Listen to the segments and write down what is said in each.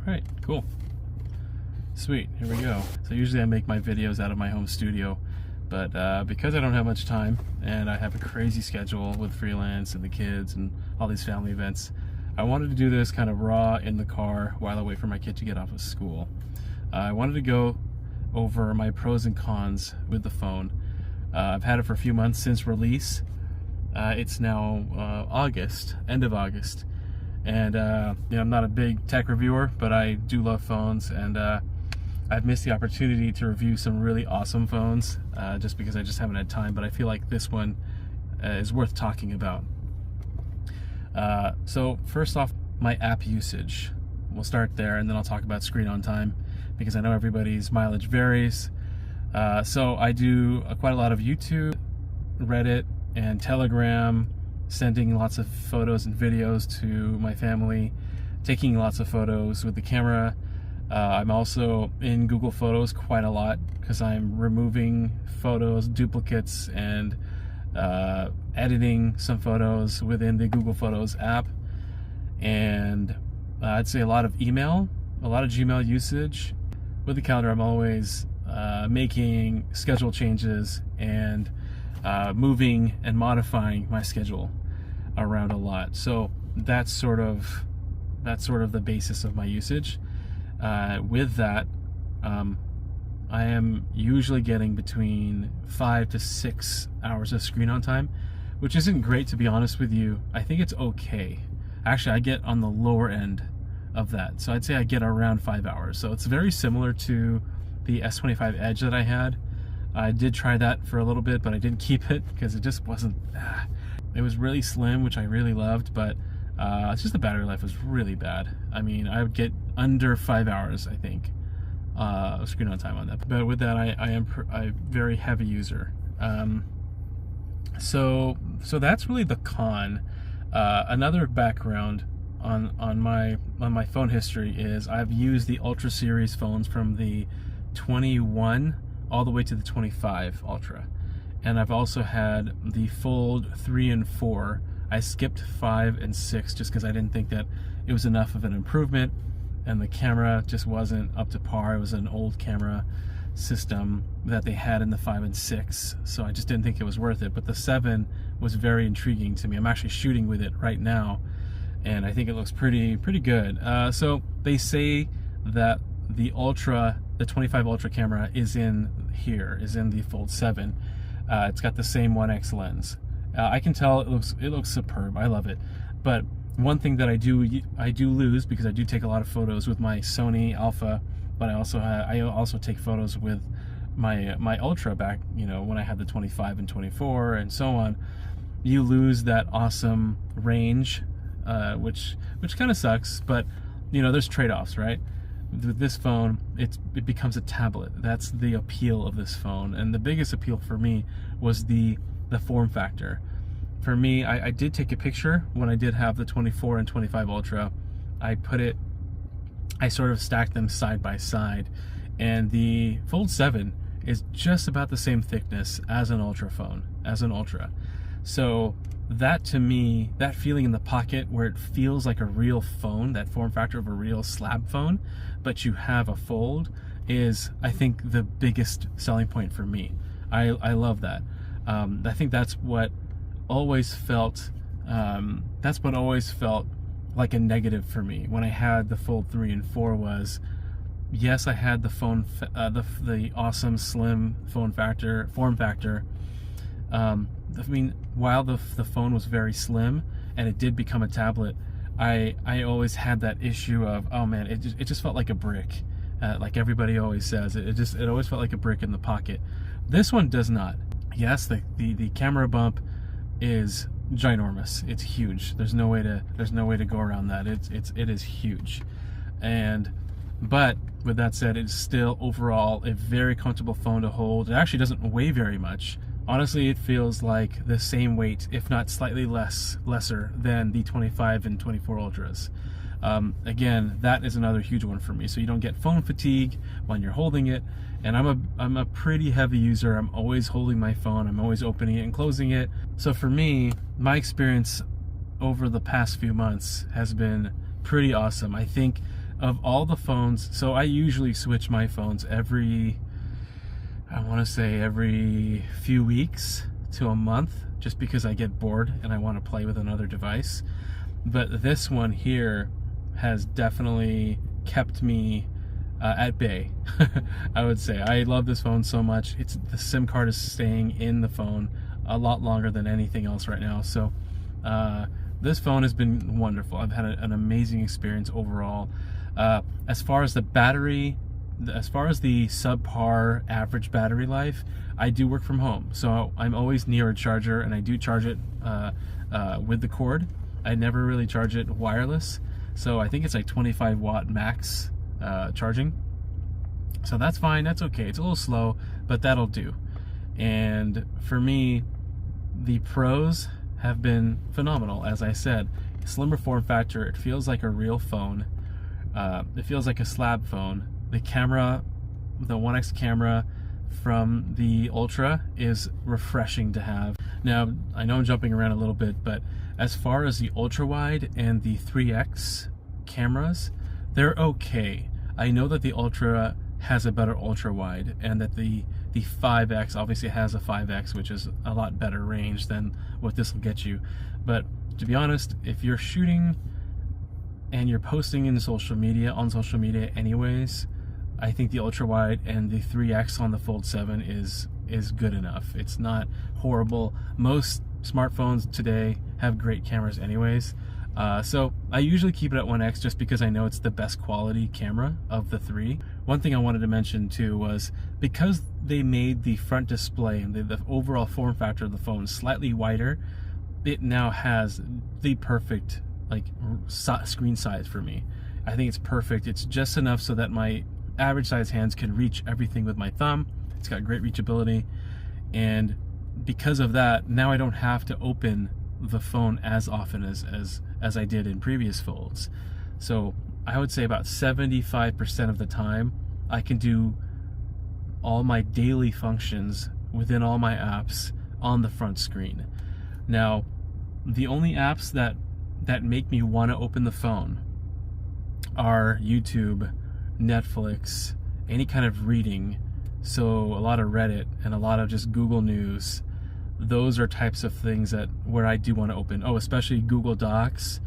right, cool. Sweet, here we go. So usually I make my videos out of my home studio, but because I don't have much time and I have a crazy schedule with freelance and the kids and all these family events, I wanted to do this kind of raw in the car while I wait for my kid to get off of school. I wanted to go over my pros and cons with the phone. I've had it for a few months since release. It's now August, end of August, and I'm not a big tech reviewer, but I do love phones, and I've missed the opportunity to review some really awesome phones just because I just haven't had time, but I feel like this one is worth talking about. So first off, my app usage. We'll start there, and then I'll talk about screen on time because I know everybody's mileage varies. So I do quite a lot of YouTube, Reddit, and Telegram, sending lots of photos and videos to my family, taking lots of photos with the camera. I'm also in Google Photos quite a lot because I'm removing photos, duplicates, and editing some photos within the Google Photos app. And I'd say a lot of email, a lot of Gmail usage. With the calendar, I'm always making schedule changes and moving and modifying my schedule around a lot. So that's sort of the basis of my usage. With that, I am usually getting between 5 to 6 hours of screen on time, which isn't great, to be honest with you. I think it's okay. Actually, I get on the lower end of that. So I'd say I get around 5 hours. So it's very similar to the S25 Edge that I had. I did try that for a little bit, but I didn't keep it because it just wasn't, it was really slim, which I really loved, but it's just the battery life was really bad. I mean, I would get under 5 hours, I think, of screen on time on that. But with that, I am a very heavy user. So that's really the con. Another background on my phone history is I've used the Ultra series phones from the 21 all the way to the 25 Ultra, and I've also had the Fold 3 and 4. I skipped 5 and 6 just because I didn't think that it was enough of an improvement, and the camera just wasn't up to par. It was an old camera system that they had in the 5 and 6, so I just didn't think it was worth it. But the 7 was very intriguing to me. I'm actually shooting with it right now, and I think it looks pretty good. So they say that the 25 Ultra camera is in the Fold 7. It's got the same 1x lens. I can tell it looks superb. I love it. But one thing that I do lose, because I do take a lot of photos with my Sony Alpha, but I also take photos with my Ultra back, when I had the 25 and 24 and so on. You lose that awesome range, which kind of sucks, but there's trade-offs, right? With this phone, it becomes a tablet. That's the appeal of this phone, and the biggest appeal for me was the form factor. For me, I did take a picture when I did have the 24 and 25 Ultra. I sort of stacked them side by side, and the Fold 7 is just about the same thickness as an Ultra phone, So that, to me, that feeling in the pocket where it feels like a real phone, that form factor of a real slab phone, but you have a fold, is, I think, the biggest selling point for me. I love that. I think that's what always felt like a negative for me when I had the Fold 3 and 4 was, yes, I had the phone, the awesome slim form factor. I mean, while the phone was very slim and it did become a tablet, I always had that issue of, oh man, it just felt like a brick. Like everybody always says, it always felt like a brick in the pocket. This one does not. Yes, the camera bump is ginormous. It's huge. There's no way to go around that. It is huge. But with that said, it's still overall a very comfortable phone to hold. It actually doesn't weigh very much. Honestly, it feels like the same weight, if not slightly lesser than the 25 and 24 Ultras. Again, that is another huge one for me. So you don't get phone fatigue when you're holding it. And I'm a pretty heavy user. I'm always holding my phone. I'm always opening it and closing it. So for me, my experience over the past few months has been pretty awesome. I think of all the phones, so I usually switch my phones every few weeks to a month, just because I get bored and I want to play with another device. But this one here has definitely kept me at bay. I would say I love this phone so much. The SIM card is staying in the phone a lot longer than anything else right now. So this phone has been wonderful. I've had an amazing experience overall. As far as the battery, as far as the subpar average battery life, I do work from home, so I'm always near a charger, and I do charge it with the cord. I never really charge it wireless, so I think it's like 25 watt max charging. So that's fine, that's okay. It's a little slow, but that'll do. And for me, the pros have been phenomenal. As I said, slimmer form factor, it feels like a real phone. It feels like a slab phone. The camera, the 1X camera from the Ultra is refreshing to have. Now, I know I'm jumping around a little bit, but as far as the ultra wide and the 3X cameras, they're okay. I know that the Ultra has a better ultra wide, and that the 5X obviously has a 5X, which is a lot better range than what this will get you. But to be honest, if you're shooting and you're posting on social media anyways, I think the ultra wide and the 3X on the Fold 7 is good enough. It's not horrible. Most smartphones today have great cameras anyways. So I usually keep it at 1X just because I know it's the best quality camera of the three. One thing I wanted to mention too was, because they made the front display and the overall form factor of the phone slightly wider, it now has the perfect screen size for me. I think it's perfect. It's just enough so that my average size hands can reach everything with my thumb. It's got great reachability, and because of that, now I don't have to open the phone as often as I did in previous folds. So I would say about 75% of the time I can do all my daily functions within all my apps on the front screen. Now, the only apps that make me want to open the phone are YouTube, Netflix, any kind of reading, so a lot of Reddit and a lot of just Google News. Those are types of things where I do want to open. Oh, especially Google Docs.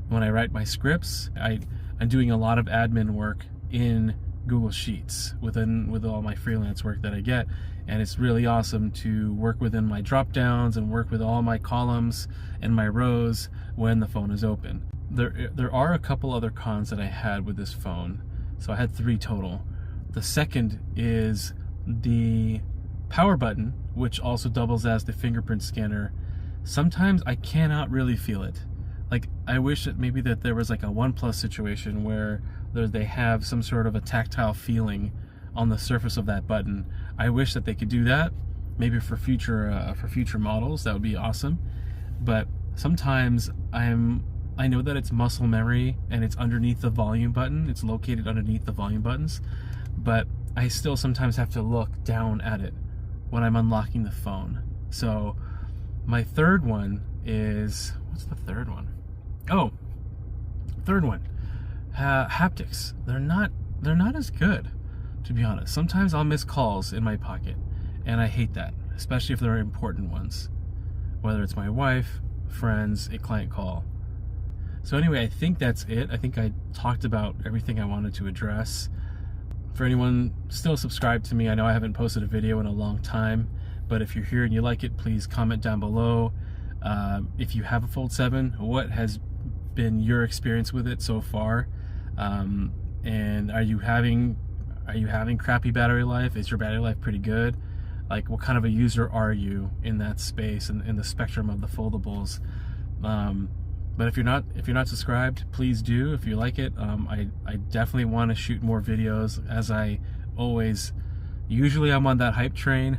When I write my scripts, I'm doing a lot of admin work in Google Sheets with all my freelance work that I get, and it's really awesome to work within my drop downs and work with all my columns and my rows when the phone is open. There are a couple other cons that I had with this phone. So I had 3 total. The second is the power button, which also doubles as the fingerprint scanner. Sometimes I cannot really feel it. Like, I wish that maybe that there was like a OnePlus situation where they have some sort of a tactile feeling on the surface of that button. I wish that they could do that. Maybe for future models, that would be awesome. But sometimes I know that it's muscle memory and it's underneath the volume button. It's located underneath the volume buttons, but I still sometimes have to look down at it when I'm unlocking the phone. So my third one is, what's the third one? Oh, third one, haptics. They're not as good, to be honest. Sometimes I'll miss calls in my pocket, and I hate that, especially if they're important ones, whether it's my wife, friends, a client call. So anyway, I think that's it. I think I talked about everything I wanted to address. For anyone still subscribed to me, I know I haven't posted a video in a long time, but if you're here and you like it, please comment down below. If you have a Fold 7, what has been your experience with it so far? And are you having crappy battery life? Is your battery life pretty good? Like, what kind of a user are you in that space and in the spectrum of the foldables? But if you're not subscribed, please do. If you like it, I definitely want to shoot more videos, as I always. Usually I'm on that hype train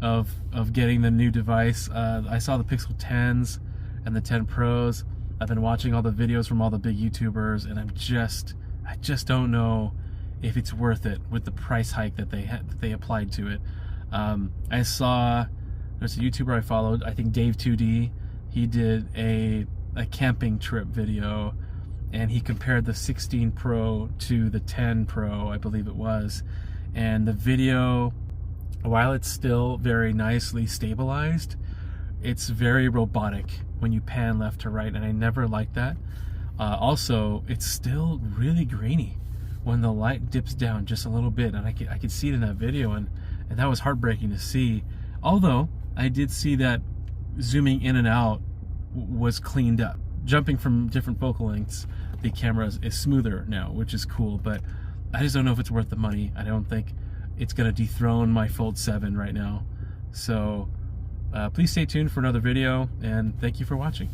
of getting the new device. I saw the Pixel 10s and the 10 Pros. I've been watching all the videos from all the big YouTubers, and I just don't know if it's worth it with the price hike that they applied to it. I saw there's a YouTuber I followed, I think Dave 2D. He did a camping trip video and he compared the 16 Pro to the 10 Pro, I believe it was, and the video, while it's still very nicely stabilized, it's very robotic when you pan left to right, and I never liked that. Also, it's still really grainy when the light dips down just a little bit, and I could see it in that video, and that was heartbreaking to see. Although I did see that zooming in and out was cleaned up. Jumping from different focal lengths, the camera is smoother now, which is cool, but I just don't know if it's worth the money. I don't think it's going to dethrone my Fold 7 right now. So please stay tuned for another video, and thank you for watching.